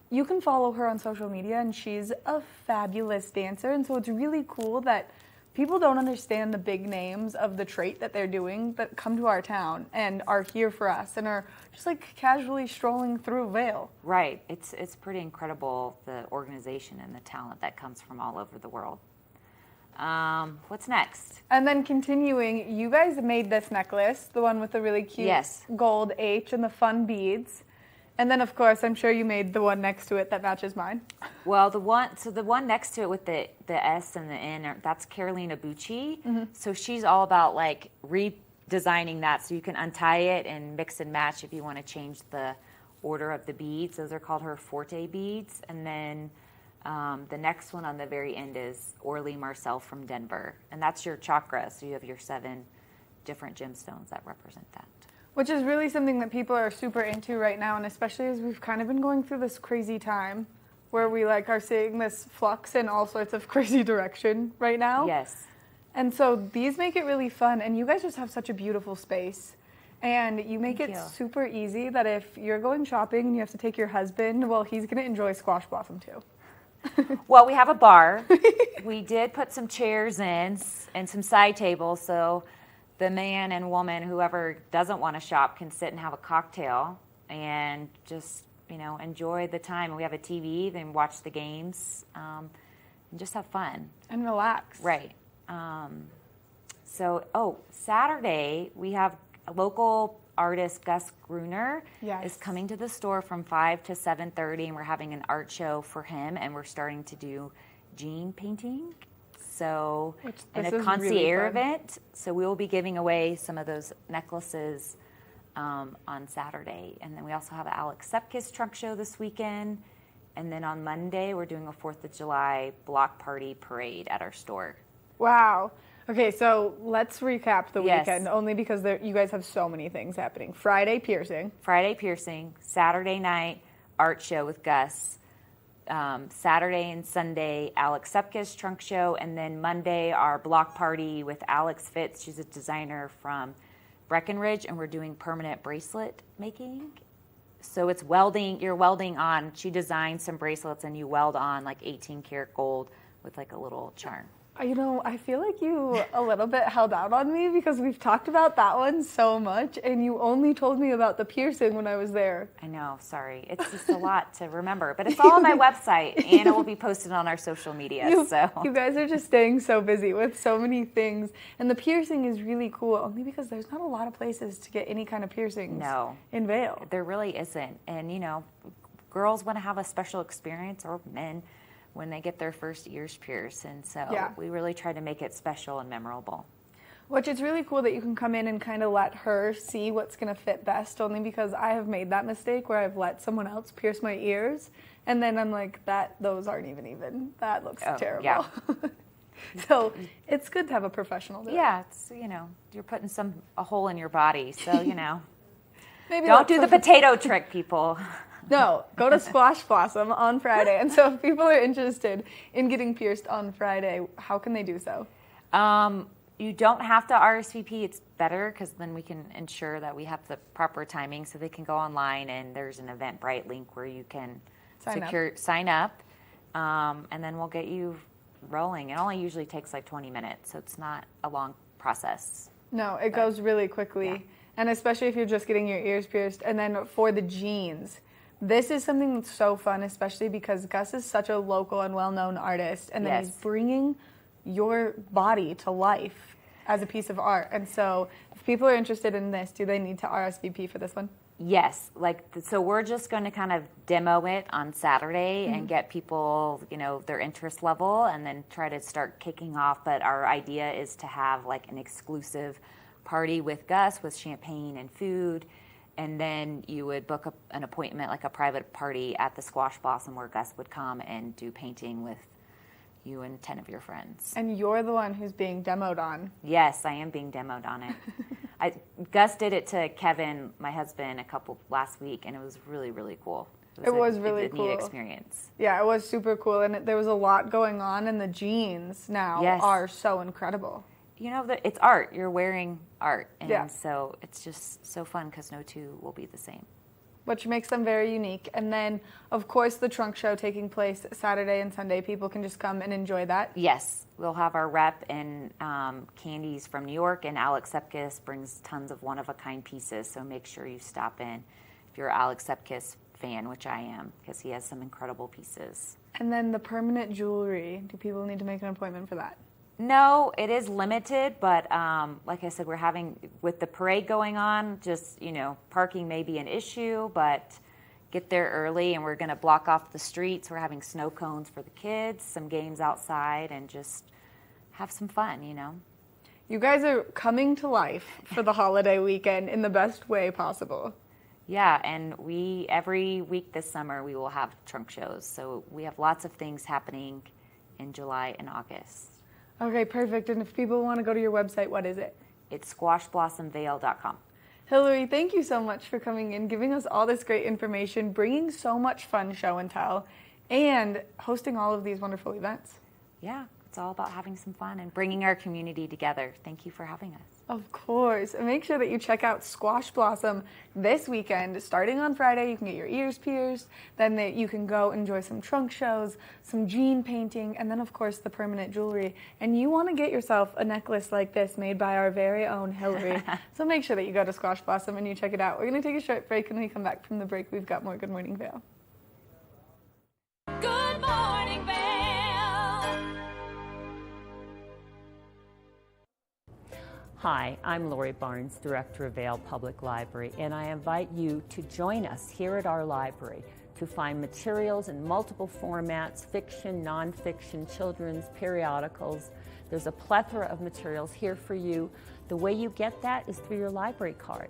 you can follow her on social media, and she's a fabulous dancer. And so it's really cool that people don't understand the big names of the trait that they're doing that come to our town and are here for us and are just casually strolling through Vail. Right. It's pretty incredible, the organization and the talent that comes from all over the world. What's next? And then continuing, you guys made this necklace, the one with the really cute gold H and the fun beads. And then, of course, I'm sure you made the one next to it that matches mine. Well, the one next to it with the S and the N, that's Carolina Bucci. Mm-hmm. So she's all about redesigning that so you can untie it and mix and match if you want to change the order of the beads. Those are called her Forte beads. And then the next one on the very end is Orly Marcel from Denver. And that's your chakra. So you have your 7 different gemstones that represent that. Which is really something that people are super into right now, and especially as we've kind of been going through this crazy time where we like are seeing this flux in all sorts of crazy direction right now. Yes. And so these make it really fun, and you guys just have such a beautiful space. And you make Thank it you. super easy that if you're going shopping and you have to take your husband, well, he's going to enjoy Squash Blossom too. Well, we have a bar. We did put some chairs in and some side tables, so the man and woman, whoever doesn't want to shop, can sit and have a cocktail and just, enjoy the time. And we have a TV, then watch the games, and just have fun. And relax. Right. Saturday, we have a local artist, Gus Gruner, is coming to the store from 5 to 7:30, and we're having an art show for him, and we're starting to do jean painting. So, and a concierge event. So we will be giving away some of those necklaces on Saturday. And then we also have an Alex Sepkis trunk show this weekend. And then on Monday, we're doing a 4th of July block party parade at our store. Wow. Okay, so let's recap the Yes. weekend, only because you guys have so many things happening. Friday, piercing. Saturday night, art show with Gus. Saturday and Sunday, Alex Sepkis trunk show. And then Monday, our block party with Alex Fitz. She's a designer from Breckenridge, and we're doing permanent bracelet making. So it's welding, you're welding on, she designed some bracelets and you weld on like 18 karat gold with like a little charm. I feel like you a little bit held out on me because we've talked about that one so much, and you only told me about the piercing when I was there. I know, sorry. It's just a lot to remember, but it's all on my website, and it will be posted on our social media. You guys are just staying so busy with so many things, and the piercing is really cool, only because there's not a lot of places to get any kind of piercings in Vail. There really isn't, and girls want to have a special experience, or men, when they get their first ears pierced, and so we really try to make it special and memorable. Which it's really cool that you can come in and kind of let her see what's going to fit best, only because I have made that mistake where I've let someone else pierce my ears, and then I'm like, those aren't even, that looks terrible. Yeah. So it's good to have a professional do it. Yeah, it's, you're putting a hole in your body, so, Maybe don't do the potato trick, people. No, go to Squash Blossom on Friday. And so if people are interested in getting pierced on Friday, how can they do so? You don't have to RSVP. It's better because then we can ensure that we have the proper timing, so they can go online and there's an Eventbrite link where you can sign up, and then we'll get you rolling. It only usually takes like 20 minutes, so it's not a long process. No, it goes really quickly. Yeah. And especially if you're just getting your ears pierced. And then for the jeans, this is something that's so fun, especially because Gus is such a local and well-known artist, and then he's bringing your body to life as a piece of art. And so if people are interested in this, do they need to RSVP for this one? Yes. So we're just going to kind of demo it on Saturday and get people, their interest level, and then try to start kicking off. But our idea is to have like an exclusive party with Gus with champagne and food. And then you would book an appointment, like a private party at the Squash Blossom, where Gus would come and do painting with you and 10 of your friends. And you're the one who's being demoed on. Yes, I am being demoed on it. Gus did it to Kevin, my husband, last week, and it was really, really cool. It was really cool. Neat experience. Yeah, it was super cool, and there was a lot going on, and the jeans now are so incredible. It's art. You're wearing art, and so it's just so fun because no two will be the same. Which makes them very unique. And then, of course, the trunk show taking place Saturday and Sunday. People can just come and enjoy that. Yes. We'll have our rep and Candies from New York, and Alex Sepkis brings tons of one-of-a-kind pieces, so make sure you stop in if you're an Alex Sepkis fan, which I am, because he has some incredible pieces. And then the permanent jewelry. Do people need to make an appointment for that? No, it is limited, but like I said, we're having, with the parade going on, just, parking may be an issue, but get there early, and we're going to block off the streets. We're having snow cones for the kids, some games outside, and just have some fun, You guys are coming to life for the holiday weekend in the best way possible. Yeah, and every week this summer, we will have trunk shows. So we have lots of things happening in July and August. Okay, perfect. And if people want to go to your website, what is it? It's squashblossomvail.com. Hillary, thank you so much for coming in, giving us all this great information, bringing so much fun show and tell, and hosting all of these wonderful events. Yeah, it's all about having some fun and bringing our community together. Thank you for having us. Of course. And make sure that you check out Squash Blossom this weekend. Starting on Friday, you can get your ears pierced. Then you can go enjoy some trunk shows, some jean painting, and then, of course, the permanent jewelry. And you want to get yourself a necklace like this made by our very own Hillary. So make sure that you go to Squash Blossom and you check it out. We're going to take a short break, and when we come back from the break, we've got more Good Morning Vail. Good morning, Vail. Hi, I'm Lori Barnes, Director of Vail Public Library, and I invite you to join us here at our library to find materials in multiple formats, fiction, nonfiction, children's, periodicals. There's a plethora of materials here for you. The way you get that is through your library card.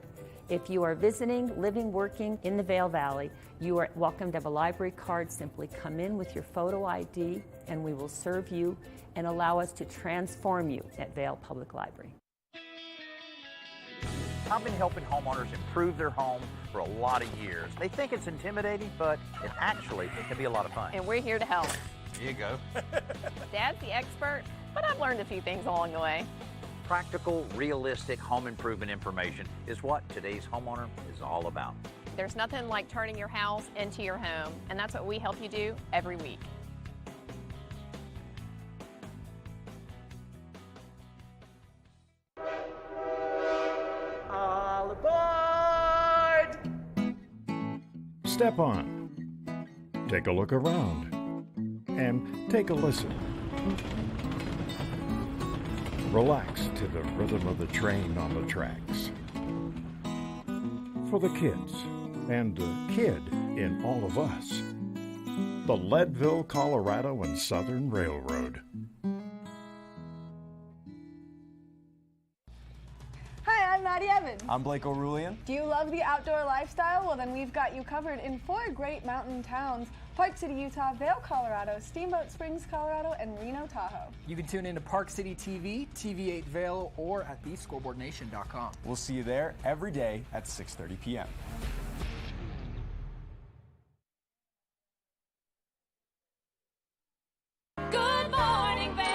If you are visiting, living, working in the Vail Valley, you are welcome to have a library card. Simply come in with your photo ID and we will serve you and allow us to transform you at Vail Public Library. I've been helping homeowners improve their home for a lot of years. They think it's intimidating, but it can be a lot of fun. And we're here to help. Here you go. Dad's the expert, but I've learned a few things along the way. Practical, realistic home improvement information is what today's homeowner is all about. There's nothing like turning your house into your home, and that's what we help you do every week. All aboard! Step on. Take a look around. And take a listen. Relax to the rhythm of the train on the tracks. For the kids, and the kid in all of us. The Leadville, Colorado and Southern Railroad. Hi, I'm Maddie Evans. I'm Blake O'Rulian. Do you love the outdoor lifestyle? Well, then we've got you covered in 4 great mountain towns: Park City, Utah, Vail, Colorado, Steamboat Springs, Colorado, and Reno, Tahoe. You can tune into Park City TV, TV8 Vail, or at thescoreboardnation.com. We'll see you there every day at 6:30 p.m. Good morning, Vail.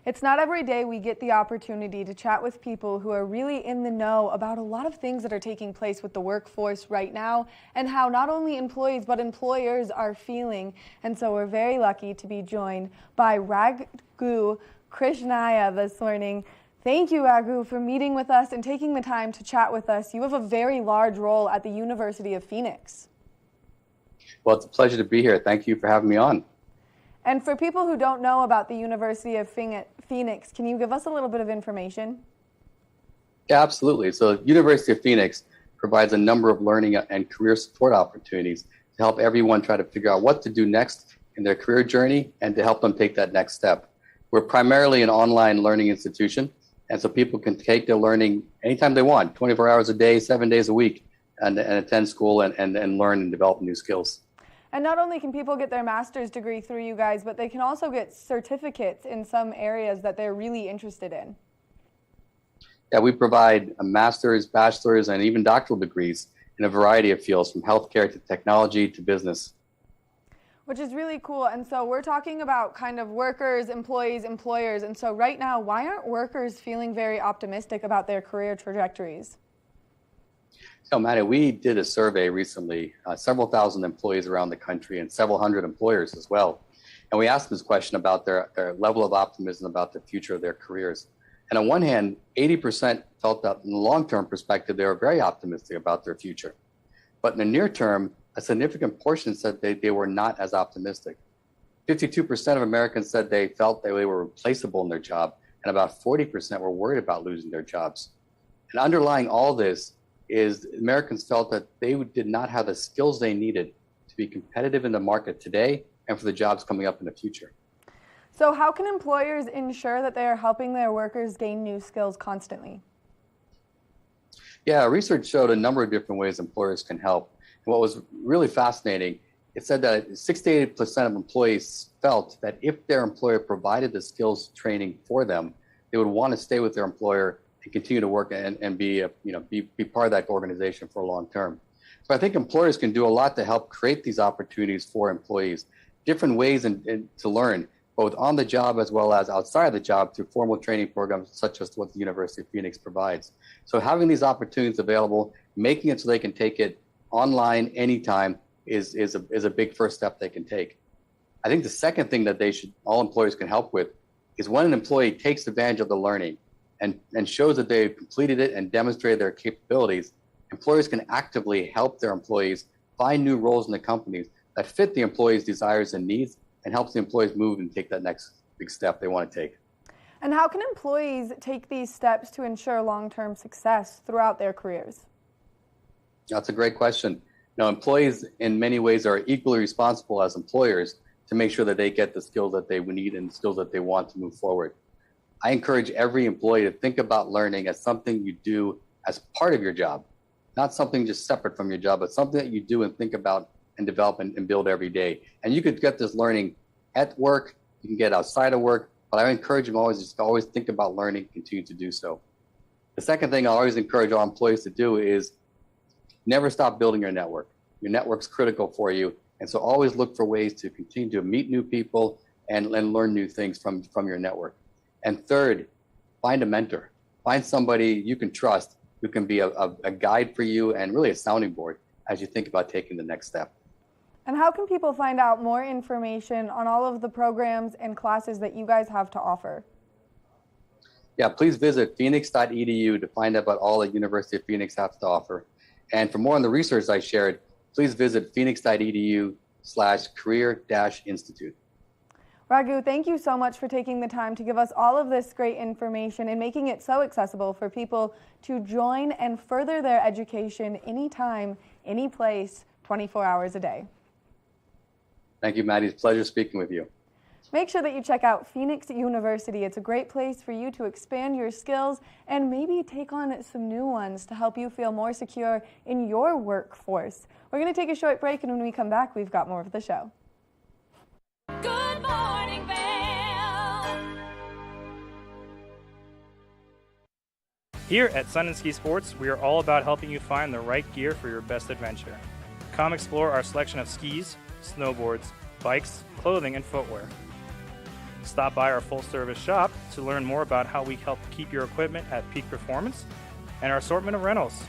It's not every day we get the opportunity to chat with people who are really in the know about a lot of things that are taking place with the workforce right now and how not only employees but employers are feeling. And so we're very lucky to be joined by Raghu Krishnaiah this morning. Thank you, Raghu, for meeting with us and taking the time to chat with us. You have a very large role at the University of Phoenix. Well, it's a pleasure to be here. Thank you for having me on. And for people who don't know about the University of Phoenix, can you give us a little bit of information? Yeah, absolutely. So University of Phoenix provides a number of learning and career support opportunities to help everyone try to figure out what to do next in their career journey and to help them take that next step. We're primarily an online learning institution, and so people can take their learning anytime they want, 24 hours a day, 7 days a week, and attend school and learn and develop new skills. And not only can people get their master's degree through you guys, but they can also get certificates in some areas that they're really interested in. Yeah, we provide a master's, bachelor's, and even doctoral degrees in a variety of fields, from healthcare to technology to business. Which is really cool. And so we're talking about kind of workers, employees, employers. And so right now, why aren't workers feeling very optimistic about their career trajectories? So, Maddie, we did a survey recently, several thousand employees around the country and several hundred employers as well. And we asked them this question about their level of optimism about the future of their careers. And on one hand, 80% felt that in the long-term perspective, they were very optimistic about their future. But in the near term, a significant portion said they were not as optimistic. 52% of Americans said they felt they were replaceable in their job, and about 40% were worried about losing their jobs. And underlying all this is Americans felt that they did not have the skills they needed to be competitive in the market today and for the jobs coming up in the future. So how can employers ensure that they are helping their workers gain new skills constantly? Yeah, research showed a number of different ways employers can help. And what was really fascinating it said that 68% of employees felt that if their employer provided the skills training for them, they would want to stay with their employer and continue to work and be part of that organization for long term. So I think employers can do a lot to help create these opportunities for employees, different ways to learn, both on the job as well as outside of the job through formal training programs such as what the University of Phoenix provides. So having these opportunities available, making it so they can take it online anytime is a big first step they can take. I think the second thing that all employers can help with is when an employee takes advantage of the learning and shows that they've completed it and demonstrated their capabilities, employers can actively help their employees find new roles in the companies that fit the employee's desires and needs and helps the employees move and take that next big step they want to take. And how can employees take these steps to ensure long-term success throughout their careers? That's a great question. Now, employees in many ways are equally responsible as employers to make sure that they get the skills that they need and skills that they want to move forward. I encourage every employee to think about learning as something you do as part of your job, not something just separate from your job, but something that you do and think about and develop and build every day. And you could get this learning at work, you can get outside of work, but I encourage them always think about learning, continue to do so. The second thing I always encourage all employees to do is never stop building your network. Your network's critical for you, and so always look for ways to continue to meet new people and learn new things from your network. And third, find a mentor. Find somebody you can trust who can be a guide for you and really a sounding board as you think about taking the next step. And how can people find out more information on all of the programs and classes that you guys have to offer? Yeah, please visit phoenix.edu to find out about all that University of Phoenix has to offer. And for more on the research I shared, please visit phoenix.edu/career-institute. Raghu, thank you so much for taking the time to give us all of this great information and making it so accessible for people to join and further their education anytime, any place, 24 hours a day. Thank you, Maddie. It's a pleasure speaking with you. Make sure that you check out Phoenix University. It's a great place for you to expand your skills and maybe take on some new ones to help you feel more secure in your workforce. We're going to take a short break, and when we come back, we've got more of the show. Good morning, Vail. Here at Sun and Ski Sports, we are all about helping you find the right gear for your best adventure. Come explore our selection of skis, snowboards, bikes, clothing, and footwear. Stop by our full-service shop to learn more about how we help keep your equipment at peak performance and our assortment of rentals.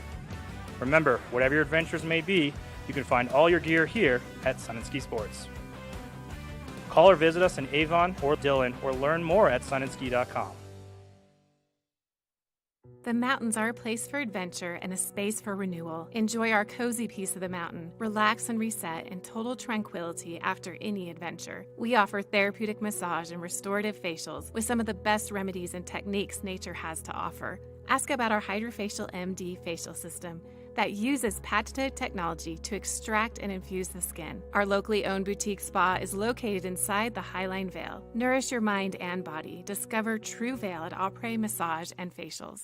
Remember, whatever your adventures may be, you can find all your gear here at Sun and Ski Sports. Call or visit us in Avon or Dillon or learn more at sunandski.com. The mountains are a place for adventure and a space for renewal. Enjoy our cozy piece of the mountain. Relax and reset in total tranquility after any adventure. We offer therapeutic massage and restorative facials with some of the best remedies and techniques nature has to offer. Ask about our Hydrofacial MD facial system that uses patented technology to extract and infuse the skin. Our locally owned boutique spa is located inside the Highline Vail. Nourish your mind and body. Discover True Vail at Après Massage and Facials.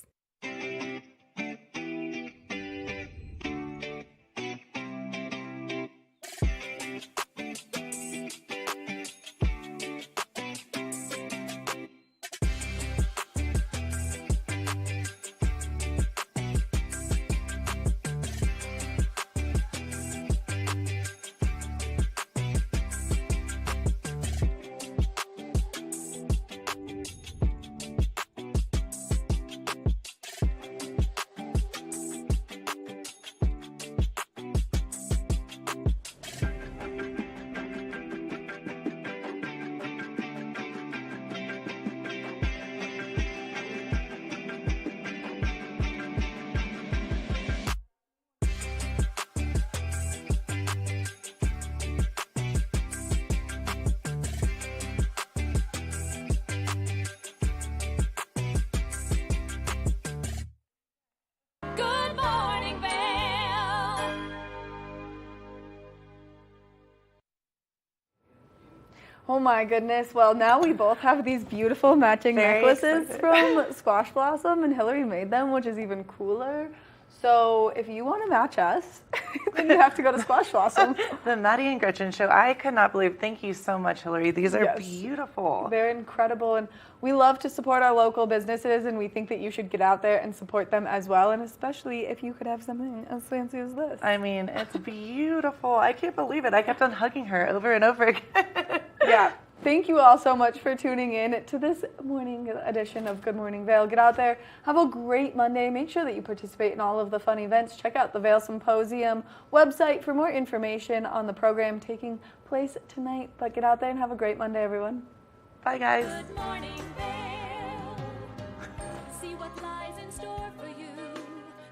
Good morning, Vail. Oh my goodness. Well, now we both have these beautiful matching Very necklaces excited. from Squash Blossom, and Hillary made them, which is even cooler. So if you want to match us, then you have to go to Splash Blossom. The Maddie and Gretchen show. I could not believe. Thank you so much, Hillary. These are Yes. beautiful. They're incredible, and we love to support our local businesses, and we think that you should get out there and support them as well, and especially if you could have something as fancy as this. I mean, it's beautiful. I can't believe it. I kept on hugging her over and over again. Yeah. Thank you all so much for tuning in to this morning edition of Good Morning Vail. Get out there, have a great Monday. Make sure that you participate in all of the fun events. Check out the Vail Symposium website for more information on the program taking place tonight. But get out there and have a great Monday, everyone. Bye, guys. Good morning, Vail. See what lies in store for you.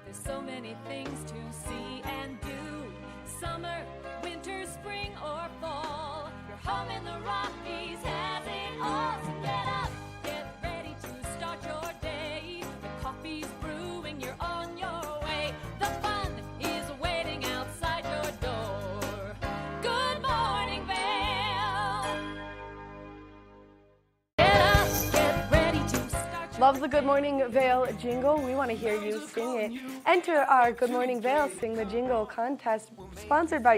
There's so many things to see and do. Summer, winter, spring, or fall. Your home in the Rockies has it all. So get up, get ready to start your day. The coffee's brewing, you're on your way. The fun is waiting outside your door. Good morning, Vail. Get up, get ready to start. Love the Good Morning Vail jingle? We want to hear you sing it. Enter our Good Morning Vail Sing the Jingle contest, sponsored by